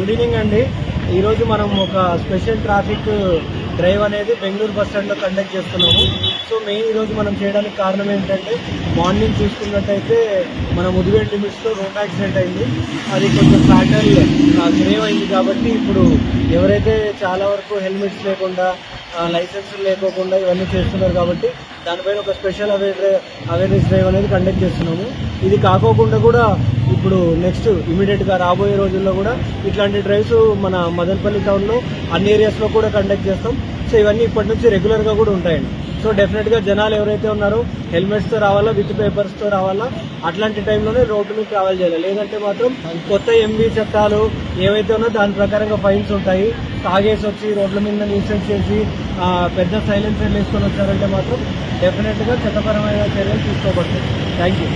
Good evening అండి. ఈరోజు మనం ఒక స్పెషల్ ట్రాఫిక్ డ్రైవ్ అనేది బెంగళూరు బస్ స్టాండ్లో కండక్ట్ చేస్తున్నాము. సో మెయిన్ ఈరోజు మనం చేయడానికి కారణం ఏంటంటే, మార్నింగ్ చూసుకున్నట్టయితే మన ముదివేడ్ లిమిట్స్లో రోడ్ యాక్సిడెంట్ అయింది. అది కొంచెం ఫ్యాటల్ గ్రేవ్ అయింది. కాబట్టి ఇప్పుడు ఎవరైతే చాలా వరకు హెల్మెట్స్ లేకుండా లైసెన్స్ లేకోకుండా ఇవన్నీ చేస్తున్నారు, కాబట్టి దానిపైన ఒక స్పెషల్ అవేర్నెస్ డ్రైవ్ అనేది కండక్ట్ చేస్తున్నాము. ఇది కాకోకుండా కూడా ఇప్పుడు నెక్స్ట్ ఇమీడియట్గా రాబోయే రోజుల్లో కూడా ఇట్లాంటి డ్రైవ్స్ మన మదనపల్లి టౌన్లో అన్ని ఏరియాస్లో కూడా కండక్ట్ చేస్తాం. సో ఇవన్నీ ఇప్పటి నుంచి రెగ్యులర్గా కూడా ఉంటాయండి. సో డెఫినెట్గా జనాలు ఎవరైతే ఉన్నారో హెల్మెట్స్తో రావాలా, విత్ పేపర్స్తో రావాలా. అట్లాంటి టైంలోనే రోడ్డు మీద ట్రావెల్ చేయాలి. లేదంటే మాత్రం కొత్త ఎంవీ చట్టాలు ఏవైతే ఉన్నాయో దాని ప్రకారంగా ఫైన్స్ ఉంటాయి. తాగేసి వచ్చి రోడ్ల మీద న్యూసెన్స్ చేసి పెద్ద సైలెన్సర్ వేసుకొని వచ్చారంటే మాత్రం డెఫినెట్గా చట్టపరమైన చర్యలు తీసుకోబడతాయి. Thank you.